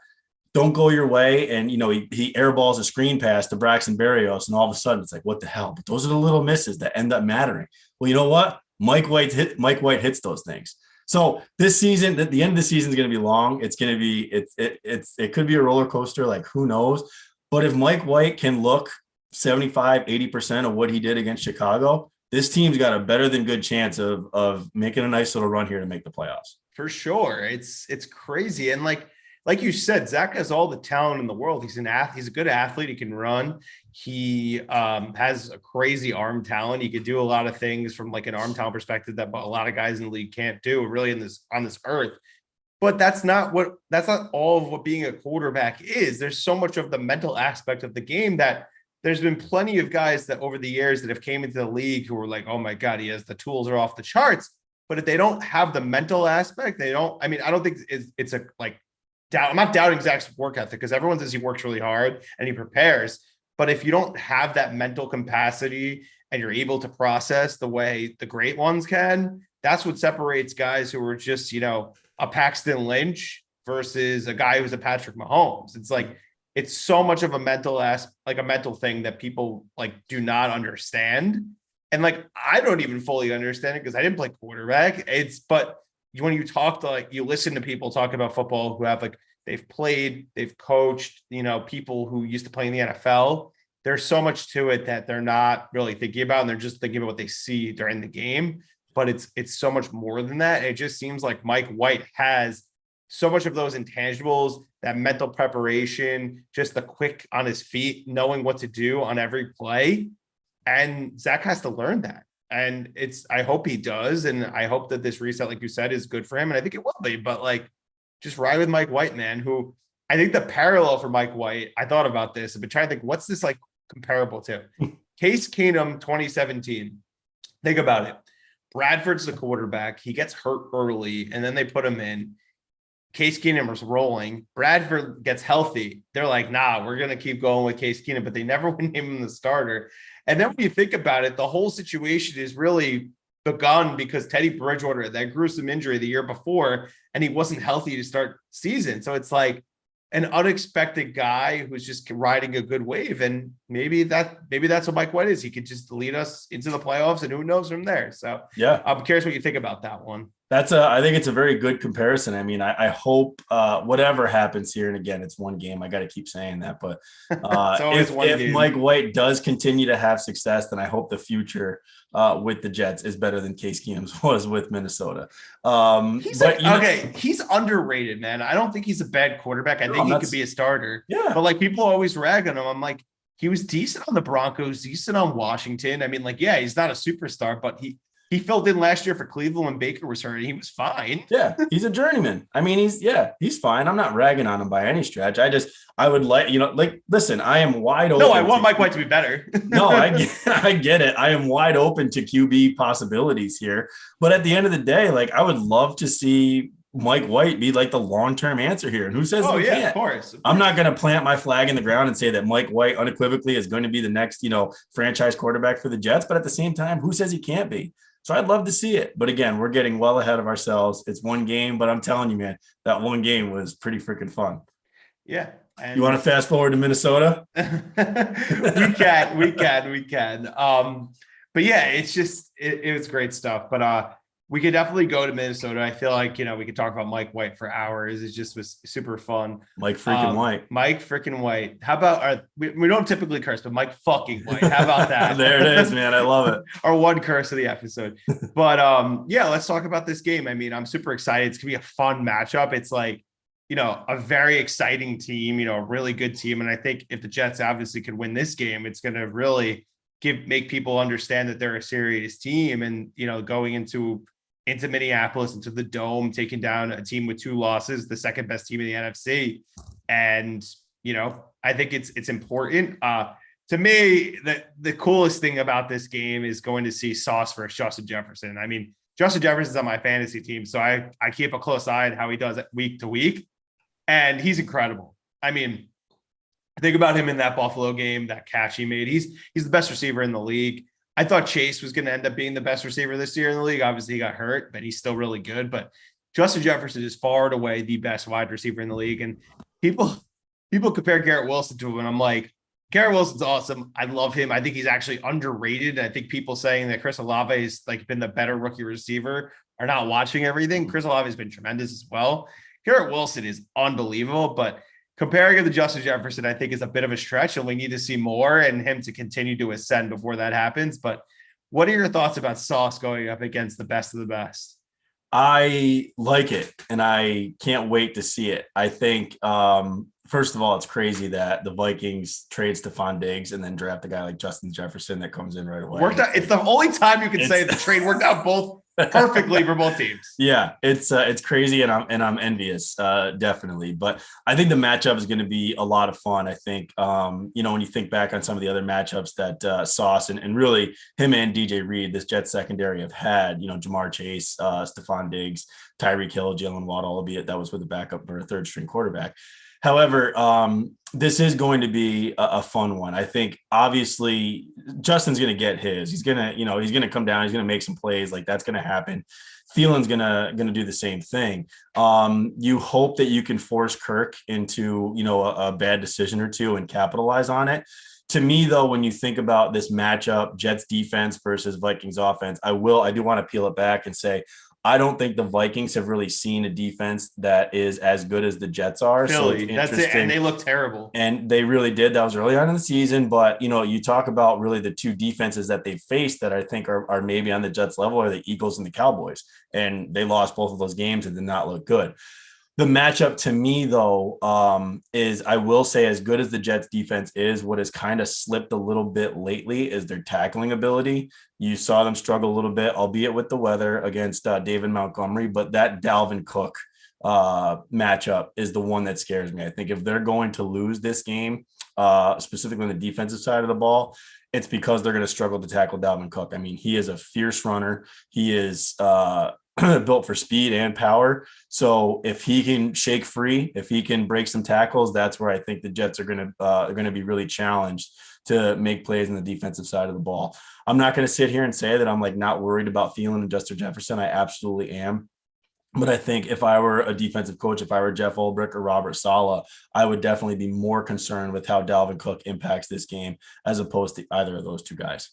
Speaker 2: don't go your way. And, he airballs a screen pass to Braxton Berrios, and all of a sudden it's like, what the hell? But those are the little misses that end up mattering. Well, you know what? Mike White hits those things. So this season, at the end of the season, is going to be long. It's going to be, it could be a roller coaster. Like, who knows? But if Mike White can look 75, 80% of what he did against Chicago, this team's got a better than good chance of making a nice little run here to make the playoffs.
Speaker 1: For sure. It's crazy. And like you said, Zach has all the talent in the world. He's a good athlete. He can run. He has a crazy arm talent. He could do a lot of things from like an arm talent perspective that a lot of guys in the league can't do really on this earth. But that's not all of what being a quarterback is. There's so much of the mental aspect of the game that there's been plenty of guys that over the years that have came into the league who were like, oh my God, he has the tools are off the charts. But if they don't have the mental aspect, I don't think it's a like doubt. I'm not doubting Zach's work ethic because everyone says he works really hard and he prepares. But if you don't have that mental capacity and you're able to process the way the great ones can, that's what separates guys who are just, a Paxton Lynch versus a guy who's a Patrick Mahomes. It's like, it's so much of a mental like a mental thing that people like do not understand. And like, I don't even fully understand it because I didn't play quarterback. But when you talk to you listen to people talk about football who have they've played, they've coached, people who used to play in the NFL, there's so much to it that they're not really thinking about. And they're just thinking about what they see during the game. But it's so much more than that. It just seems like Mike White has so much of those intangibles, that mental preparation, just the quick on his feet, knowing what to do on every play. And Zach has to learn that. And I hope he does. And I hope that this reset, like you said, is good for him. And I think it will be, but just ride with Mike White, man, who I think the parallel for Mike White, I thought about this, I've been trying to think, what's this comparable to? Case Keenum 2017. Think about it. Bradford's the quarterback. He gets hurt early, and then they put him in. Case Keenum was rolling. Bradford gets healthy. They're like, nah, we're going to keep going with Case Keenum, but they never would name him the starter. And then when you think about it, the whole situation is really begun because Teddy Bridgewater had that gruesome injury the year before, and he wasn't healthy to start season. So it's like an unexpected guy who's just riding a good wave. And maybe that's what Mike White is. He could just lead us into the playoffs, and who knows from there. So
Speaker 2: yeah,
Speaker 1: I'm curious what you think about that one.
Speaker 2: I think it's a very good comparison. I mean, I hope whatever happens here, and again, it's one game. I got to keep saying that, but if Mike White does continue to have success, then I hope the future with the Jets is better than Case Keenum's was with Minnesota.
Speaker 1: He's underrated, man. I don't think he's a bad quarterback. I think he could be a starter.
Speaker 2: Yeah,
Speaker 1: but people always rag on him. I'm like, he was decent on the Broncos, decent on Washington. I mean, he's not a superstar, but he filled in last year for Cleveland when Baker was hurt. He was fine.
Speaker 2: Yeah, he's a journeyman. I mean, he's fine. I'm not ragging on him by any stretch. I would listen, I am wide open.
Speaker 1: No, I want Mike White to be better.
Speaker 2: No, I get it. I am wide open to QB possibilities here. But at the end of the day, I would love to see Mike White be the long-term answer here. And who says he can't?
Speaker 1: Of course.
Speaker 2: I'm not going to plant my flag in the ground and say that Mike White unequivocally is going to be the next, franchise quarterback for the Jets. But at the same time, who says he can't be? So I'd love to see it. But again, we're getting well ahead of ourselves. It's one game, but I'm telling you, man, that one game was pretty freaking fun.
Speaker 1: Yeah.
Speaker 2: You want to fast forward to Minnesota?
Speaker 1: we can. But yeah, it's just, it was great stuff. But we could definitely go to Minnesota. I feel like, we could talk about Mike White for hours. It just was super fun.
Speaker 2: Mike freaking
Speaker 1: White. How about we don't typically curse, but Mike fucking White. How about that?
Speaker 2: There it is, man. I love it.
Speaker 1: Our one curse of the episode. But let's talk about this game. I mean, I'm super excited. It's gonna be a fun matchup. It's a very exciting team, a really good team. And I think if the Jets obviously could win this game, it's gonna really make people understand that they're a serious team. And going into Minneapolis, into the Dome, taking down a team with 2 losses, the second best team in the NFC. And, I think it's important. To me, the coolest thing about this game is going to see Sauce versus Justin Jefferson. I mean, Justin Jefferson's on my fantasy team, so I keep a close eye on how he does it week to week. And he's incredible. I mean, think about him in that Buffalo game, that catch he made. He's the best receiver in the league. I thought Chase was going to end up being the best receiver this year in the league. Obviously, he got hurt, but he's still really good. But Justin Jefferson is far and away the best wide receiver in the league. And people compare Garrett Wilson to him, and I'm like, Garrett Wilson's awesome. I love him. I think he's actually underrated. And I think people saying that Chris Olave has been the better rookie receiver are not watching everything. Chris Olave has been tremendous as well. Garrett Wilson is unbelievable, but comparing him to Justin Jefferson, I think, is a bit of a stretch, and we need to see more and him to continue to ascend before that happens. But what are your thoughts about Sauce going up against the best of the best?
Speaker 2: I like it, and I can't wait to see it. I think, first of all, it's crazy that the Vikings trade Stephon Diggs and then draft a guy like Justin Jefferson that comes in right away.
Speaker 1: Worked out. It's the only time you can say the trade worked out both perfectly for both teams.
Speaker 2: Yeah, it's crazy, and I'm envious, definitely. But I think the matchup is going to be a lot of fun. I think, when you think back on some of the other matchups that Sauce and really him and DJ Reed, this Jets secondary, have had, Jamar Chase, Stephon Diggs, Tyreek Hill, Jalen Waddle, albeit that was with a backup or a third string quarterback. However, this is going to be a fun one. I think obviously Justin's going to get his. He's going to come down. He's going to make some plays. Like, that's going to happen. Thielen's going to do the same thing. You hope that you can force Kirk into, a bad decision or two and capitalize on it. To me, though, when you think about this matchup, Jets defense versus Vikings offense, I do want to peel it back and say, I don't think the Vikings have really seen a defense that is as good as the Jets are.
Speaker 1: Philly, so that's it. And they look terrible.
Speaker 2: And they really did. That was early on in the season. But, you talk about really the two defenses that they faced that I think are maybe on the Jets level are the Eagles and the Cowboys. And they lost both of those games and did not look good. The matchup to me, though, is, I will say, as good as the Jets defense is, what has kind of slipped a little bit lately is their tackling ability. You saw them struggle a little bit, albeit with the weather, against David Montgomery, but that Dalvin Cook matchup is the one that scares me. I think if they're going to lose this game, specifically on the defensive side of the ball, it's because they're going to struggle to tackle Dalvin Cook. I mean, he is a fierce runner. He is built for speed and power. So if he can shake free, if he can break some tackles, that's where I think the Jets are going to be really challenged to make plays on the defensive side of the ball. I'm not going to sit here and say that I'm not worried about Thielen and Justin Jefferson. I absolutely am. But I think if I were a defensive coach, if I were Jeff Ulbrich or Robert Saleh, I would definitely be more concerned with how Dalvin Cook impacts this game as opposed to either of those two guys.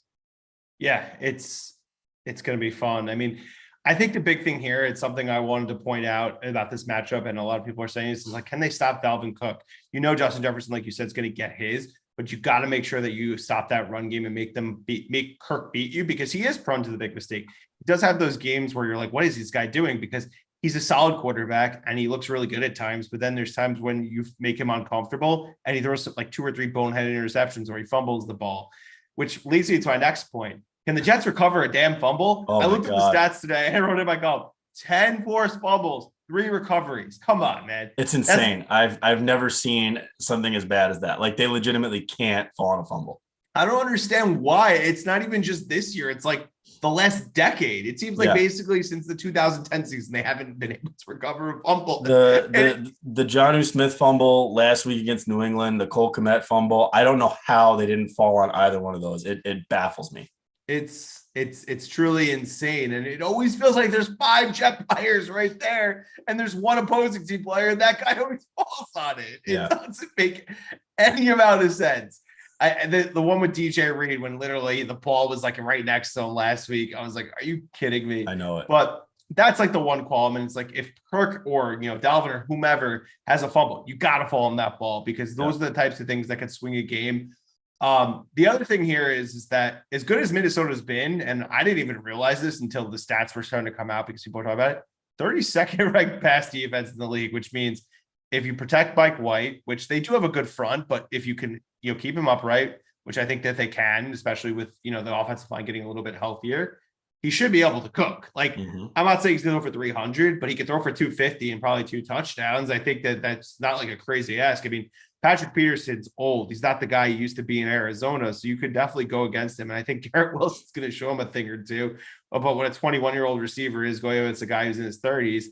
Speaker 1: Yeah, it's going to be fun. I mean, I think the big thing here, it's something I wanted to point out about this matchup, and a lot of people are saying this, is can they stop Dalvin Cook? Justin Jefferson, like you said, is going to get his, but you got to make sure that you stop that run game and make Kirk beat you, because he is prone to the big mistake. He does have those games where you're like, what is this guy doing? Because he's a solid quarterback and he looks really good at times, but then there's times when you make him uncomfortable and he throws 2 or 3 boneheaded interceptions or he fumbles the ball, which leads me to my next point. Can the Jets recover a damn fumble? I looked at the stats today. I wrote it in my column. 10 forced fumbles, 3 recoveries. Come on, man.
Speaker 2: It's insane. I've never seen something as bad as that. They legitimately can't fall on a fumble.
Speaker 1: I don't understand why. It's not even just this year. It's the last decade. It seems basically since the 2010 season, they haven't been able to recover a fumble.
Speaker 2: The Jonnu Smith fumble last week against New England, the Cole Kmet fumble. I don't know how they didn't fall on either one of those. It baffles me.
Speaker 1: It's truly insane. And it always feels like there's 5 Jet players right there and there's 1 opposing team player and that guy always falls on it. It doesn't make any amount of sense. The one with DJ Reed, when literally the ball was right next to him last week, I was like, are you kidding me?
Speaker 2: I know it.
Speaker 1: But that's the one qualm. And it's if Kirk or, Dalvin or whomever has a fumble, you got to fall on that ball, because those are the types of things that can swing a game. The other thing here is that as good as Minnesota's been, and I didn't even realize this until the stats were starting to come out because people were talking about it, 32nd ranked pass defense in the league, which means if you protect Mike White, which they do have a good front, but if you can, keep him upright, which I think that they can, especially with, the offensive line getting a little bit healthier, he should be able to cook. I'm not saying he's going to throw for 300, but he could throw for 250 and probably 2 touchdowns. I think that's not a crazy ask. I mean, Patrick Peterson's old. He's not the guy he used to be in Arizona. So you could definitely go against him. And I think Garrett Wilson's going to show him a thing or two about what a 21-year-old receiver is going against a guy who's in his 30s.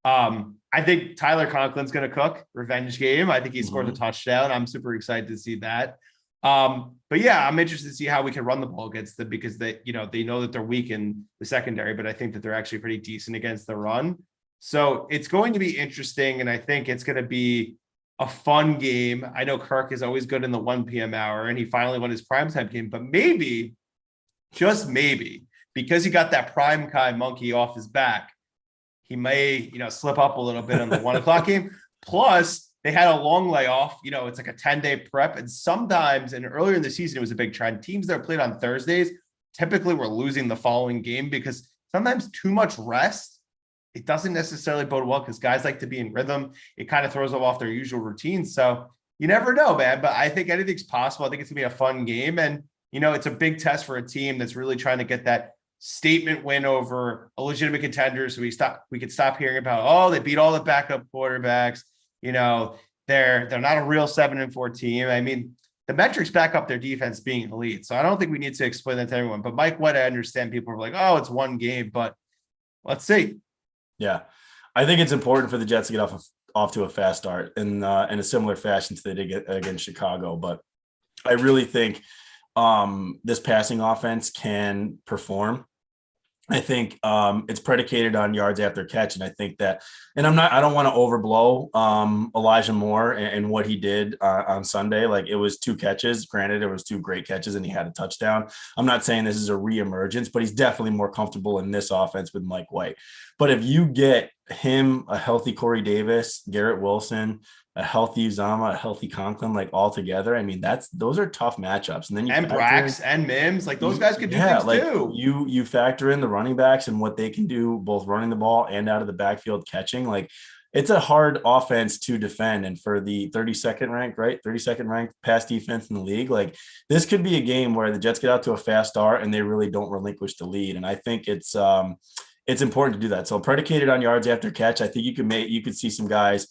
Speaker 1: I think Tyler Conklin's going to cook. Revenge game. I think he scored a touchdown. I'm super excited to see that. But yeah, I'm interested to see how we can run the ball against them, because they know that they're weak in the secondary, but I think that they're actually pretty decent against the run. So it's going to be interesting. And I think it's going to be a fun game. I know Kirk is always good in the 1 p.m. hour, and he finally won his primetime game, but maybe, just maybe, because he got that prime time monkey off his back, he may, slip up a little bit on the 1 o'clock game. Plus, they had a long layoff. It's a 10-day prep. And sometimes, and earlier in the season, it was a big trend. Teams that played on Thursdays typically were losing the following game, because sometimes too much rest, it doesn't necessarily bode well, because guys like to be in rhythm. It kind of throws them off their usual routine. So you never know, man. But I think anything's possible. I think it's going to be a fun game. And, it's a big test for a team that's really trying to get that statement win over a legitimate contender. So we could stop hearing about, oh, they beat all the backup quarterbacks. They're not a real 7-4 team. I mean, the metrics back up their defense being elite. So I don't think we need to explain that to everyone. But Mike White, I understand people are like, oh, it's one game, but let's see.
Speaker 2: Yeah, I think it's important for the Jets to get off to a fast start in a similar fashion to they did get against Chicago. But I really think this passing offense can perform. I think it's predicated on yards after catch. And I think that, and I don't want to overblow Elijah Moore and what he did on Sunday. Like, it was 2 catches. Granted, it was 2 great catches and he had a touchdown. I'm not saying this is a reemergence, but he's definitely more comfortable in this offense with Mike White. But if you get him a healthy Corey Davis, Garrett Wilson, a healthy Uzama, a healthy Conklin, like all together, I mean, those are tough matchups. And then you
Speaker 1: Brax and Mims, like those guys could do things
Speaker 2: like
Speaker 1: too.
Speaker 2: You factor in the running backs and what they can do, both running the ball and out of the backfield catching. Like, it's a hard offense to defend. And for the 32nd ranked pass defense in the league, like, this could be a game where the Jets get out to a fast start and they really don't relinquish the lead. And I think it's important to do that. So predicated on yards after catch, I think you could see some guys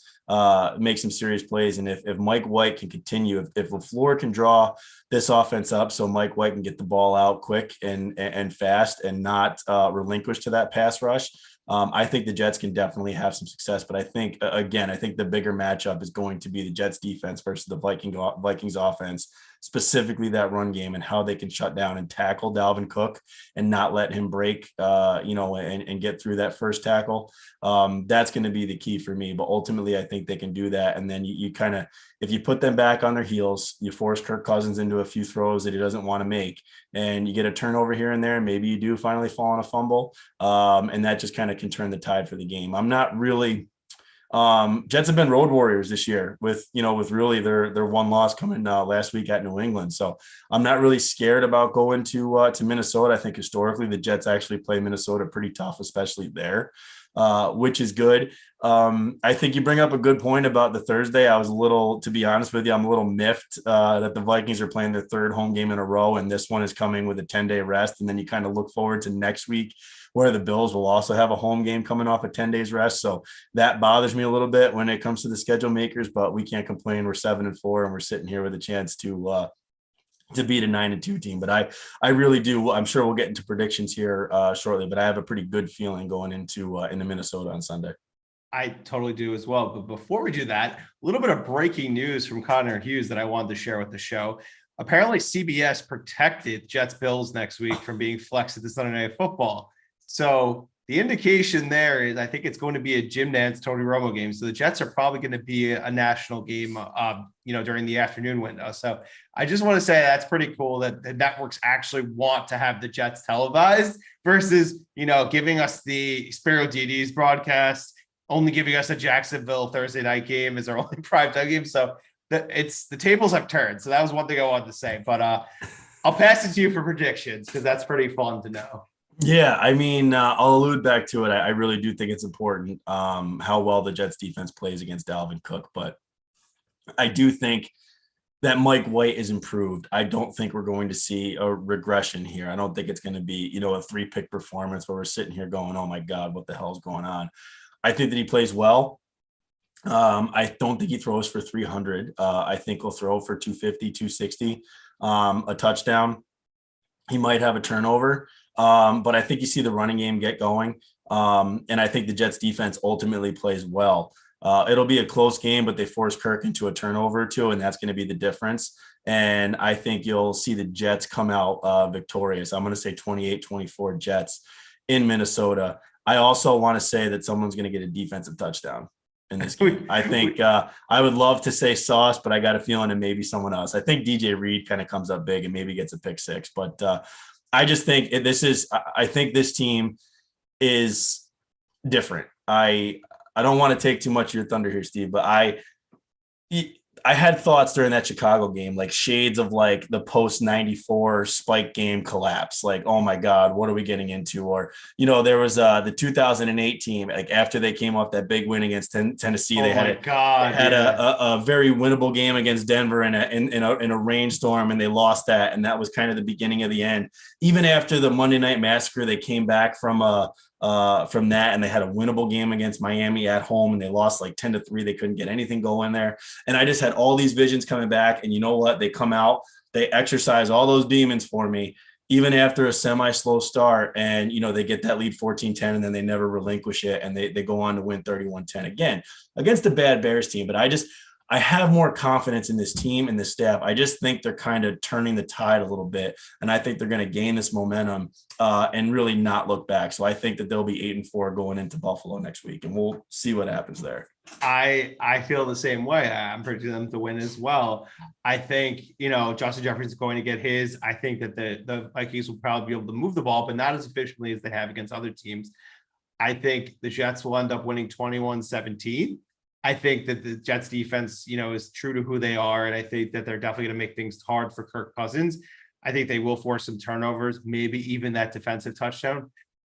Speaker 2: make some serious plays. And if Mike White can continue, if LaFleur can draw this offense up so Mike White can get the ball out quick and fast and not relinquish to that pass rush, I think the Jets can definitely have some success. But I think the bigger matchup is going to be the Jets defense versus the Vikings offense, specifically that run game and how they can shut down and tackle Dalvin Cook and not let him break, and get through that first tackle. That's going to be the key for me. But ultimately, I think they can do that. And then you kind of, if you put them back on their heels, you force Kirk Cousins into a few throws that he doesn't want to make, and you get a turnover here and there, and maybe you do finally fall on a fumble. And that just kind of can turn the tide for the game. I'm not really, Jets have been road warriors this year with really their one loss coming last week at New England. So I'm not really scared about going to Minnesota. I think historically the Jets actually play Minnesota pretty tough, especially there, which is good. I think you bring up a good point about the Thursday. I was to be honest with you, I'm a little miffed that the Vikings are playing their 3rd home game in a row, and this one is coming with a 10-day rest. And then you kind of look forward to next week, where the Bills will also have a home game coming off of 10 days rest. So that bothers me a little bit when it comes to the schedule makers, but we can't complain. We're 7-4 and we're sitting here with a chance to beat a 9-2 team. But I really do. I'm sure we'll get into predictions here shortly, but I have a pretty good feeling going into Minnesota on Sunday.
Speaker 1: I totally do as well. But before we do that, a little bit of breaking news from Connor Hughes that I wanted to share with the show. Apparently CBS protected Jets Bills next week from being flexed at the Sunday Night Football. So the indication there is, I think it's going to be a Jim Nantz, Tony Romo game. So the Jets are probably going to be a national game, during the afternoon window. So I just want to say that's pretty cool that the networks actually want to have the Jets televised versus, giving us the Spiro Dini's broadcast, only giving us a Jacksonville Thursday night game as our only primetime game. So the tables have turned. So that was one thing I wanted to say, but I'll pass it to you for predictions because that's pretty fun to know.
Speaker 2: Yeah, I mean, I'll allude back to it. I really do think it's important how well the Jets defense plays against Dalvin Cook, but I do think that Mike White is improved. I don't think we're going to see a regression here. I don't think it's going to be, a 3-pick performance where we're sitting here going, oh my God, what the hell is going on? I think that he plays well. I don't think he throws for 300. I think he'll throw for 250, 260, a touchdown. He might have a turnover. But I think you see the running game get going. And I think the Jets defense ultimately plays well. It'll be a close game, but they force Kirk into a turnover too, and that's going to be the difference. And I think you'll see the Jets come out victorious. I'm going to say 28-24 Jets in Minnesota. I also want to say that someone's going to get a defensive touchdown in this game. I think I would love to say Sauce, but I got a feeling it may be someone else. I think DJ Reed kind of comes up big and maybe gets a pick 6, but I just think I think this team is different. I don't want to take too much of your thunder here, Steve, but I had thoughts during that Chicago game, like shades of like the post 94 spike game collapse. Like, oh my God, what are we getting into? Or, there was the 2008 team, like after they came off that big win against Tennessee,
Speaker 1: Oh my
Speaker 2: they
Speaker 1: God.
Speaker 2: had
Speaker 1: Yeah.
Speaker 2: a very winnable game against Denver in a rainstorm, and they lost that. And that was kind of the beginning of the end. Even after the Monday Night Massacre, they came back from that, and they had a winnable game against Miami at home, and they lost like 10-3. They couldn't get anything going there. And I just had all these visions coming back. And you know what? They come out, they exercise all those demons for me, even after a semi-slow start. And, they get that lead 14-10, and then they never relinquish it. And they go on to win 31-10 again against a bad Bears team. But I have more confidence in this team and this staff. I just think they're kind of turning the tide a little bit. And I think they're going to gain this momentum and really not look back. So I think that they'll be 8-4 going into Buffalo next week, and we'll see what happens there.
Speaker 1: I feel the same way. I'm predicting them to win as well. I think, Justin Jefferson's going to get his. I think that the Vikings will probably be able to move the ball, but not as efficiently as they have against other teams. I think the Jets will end up winning 21-17. I think that the Jets defense, is true to who they are. And I think that they're definitely going to make things hard for Kirk Cousins. I think they will force some turnovers, maybe even that defensive touchdown.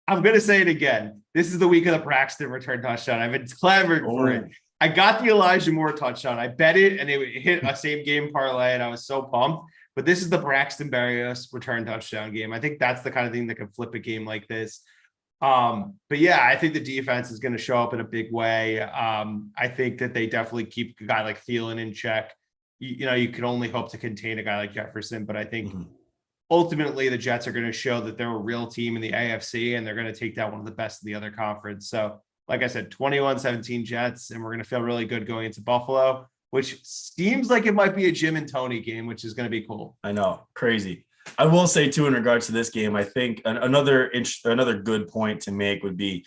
Speaker 1: I'm going to say it again. This is the week of the Braxton return touchdown. I've been clamoring for it. I got the Elijah Moore touchdown. I bet it, and it hit a same game parlay, and I was so pumped. But this is the Braxton Berrios return touchdown game. I think that's the kind of thing that can flip a game like this. But yeah, I think the defense is going to show up in a big way. I think that they definitely keep a guy like Thielen in check. You can only hope to contain a guy like Jefferson, but I think ultimately the Jets are going to show that they're a real team in the AFC, and they're going to take down one of the best in the other conference. So like I said, 21-17 Jets, and we're going to feel really good going into Buffalo, which seems like it might be a Jim and Tony game, which is going to be cool.
Speaker 2: I know, crazy. I will say too, in regards to this game, I think another good point to make would be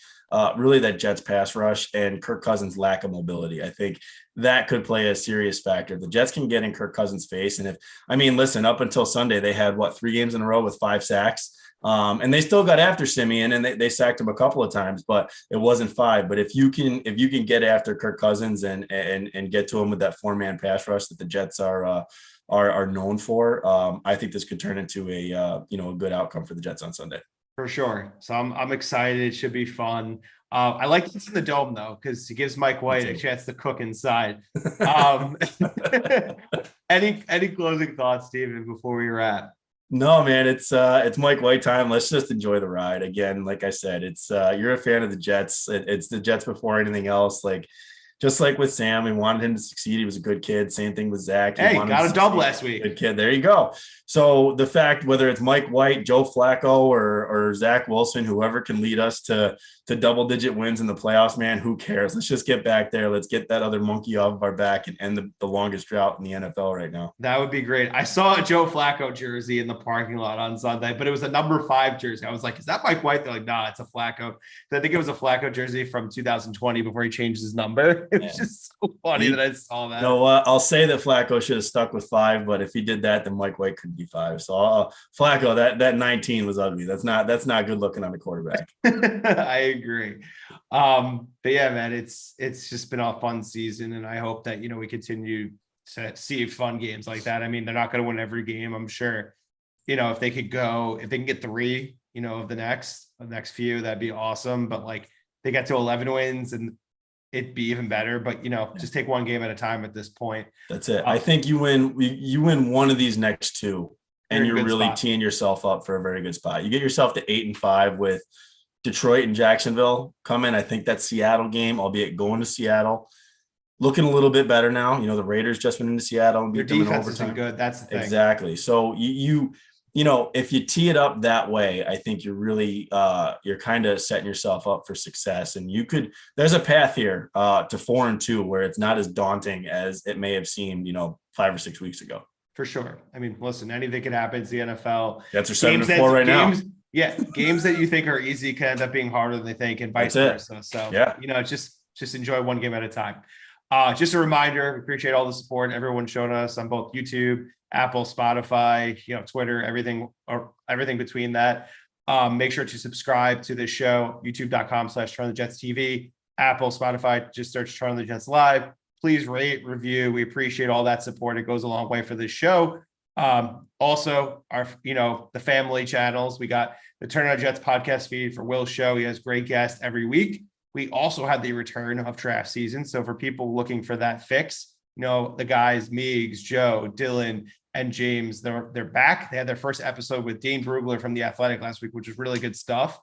Speaker 2: really that Jets pass rush and Kirk Cousins' lack of mobility. I think that could play a serious factor. The Jets can get in Kirk Cousins' face, and listen, up until Sunday, they had 3 games in a row with 5 sacks. And they still got after Simeon, and they sacked him a couple of times, but it wasn't 5. But if you can get after Kirk Cousins and get to him with that 4-man pass rush that the Jets are known for, I think this could turn into a good outcome for the Jets on Sunday.
Speaker 1: For sure. So I'm excited. It should be fun. I like this in the dome though, because it gives Mike White a chance to cook inside. Any closing thoughts, Steven, before we wrap?
Speaker 2: No, man, it's Mike White time. Let's just enjoy the ride. Again, like I said, it's you're a fan of the Jets. It's the Jets before anything else. Like, just like with Sam, we wanted him to succeed. He was a good kid. Same thing with Zach.
Speaker 1: Hey, got a dub last week.
Speaker 2: Good kid. There you go. So the fact, whether it's Mike White, Joe Flacco, or Zach Wilson, whoever can lead us to double-digit wins in the playoffs, man, who cares? Let's just get back there. Let's get that other monkey off of our back and end the longest drought in the NFL right now.
Speaker 1: That would be great. I saw a Joe Flacco jersey in the parking lot on Sunday, but it was a number 5 jersey. I was like, is that Mike White? They're like, nah, it's a Flacco. I think it was a Flacco jersey from 2020 before he changed his number. It was just so funny that I saw that.
Speaker 2: No, I'll say that Flacco should have stuck with 5, but if he did that, then Mike White could be 5. So Flacco, that 19 was ugly. That's not good looking on a quarterback.
Speaker 1: I agree. But yeah, man, it's just been a fun season, and I hope that we continue to see fun games like that. I mean, they're not going to win every game, I'm sure. If they can get 3, of the next few, that'd be awesome. But like, they get to 11 wins, and it'd be even better. But just take one game at a time at this point.
Speaker 2: That's it. I think you win one of these next 2, and you're really teeing yourself up for a very good spot. You get yourself to 8-5 with Detroit and Jacksonville coming. I think that Seattle game, albeit going to Seattle, looking a little bit better now. The Raiders just went into Seattle and beat them in overtime. Their defense isn't good. That's the thing. Exactly. So if you tee it up that way, I think you're really you're kind of setting yourself up for success. And there's a path here to 4-2 where it's not as daunting as it may have seemed, 5 or 6 weeks ago.
Speaker 1: For sure. I mean, listen, anything can happen. It's the NFL.
Speaker 2: Jets are 7-4 right now.
Speaker 1: Yeah, games that you think are easy can end up being harder than they think, and vice versa. So yeah, just enjoy one game at a time. Just a reminder, we appreciate all the support everyone's shown us on both YouTube, Apple, Spotify, Twitter, everything between that. Make sure to subscribe to this show, youtube.com/TurnOnTheJetsTV, Apple, Spotify, just search Turn on the Jets Live. please rate, review. We appreciate all that support. It goes a long way for this show. Also our, the family channels, we got the Turn On Jets podcast feed for Will's show. He has great guests every week. We also had the return of draft season. So for people looking for that fix, the guys, Meigs, Joe, Dylan, and James, they're back. They had their first episode with Dane Brugler from The Athletic last week, which was really good stuff.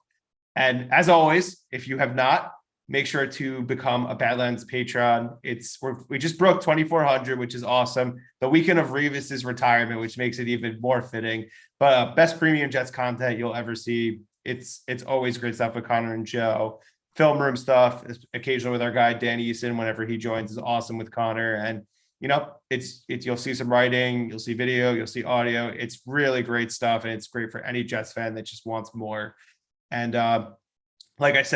Speaker 1: And as always, if you have not, make sure to become a Badlands patron. We just broke 2,400, which is awesome. The weekend of Revis's retirement, which makes it even more fitting. But best premium Jets content you'll ever see. It's always great stuff with Connor and Joe. Film room stuff, occasionally with our guy Dan Easton, whenever he joins, is awesome with Connor. And it's you'll see some writing, you'll see video, you'll see audio. It's really great stuff, and it's great for any Jets fan that just wants more. And like I said,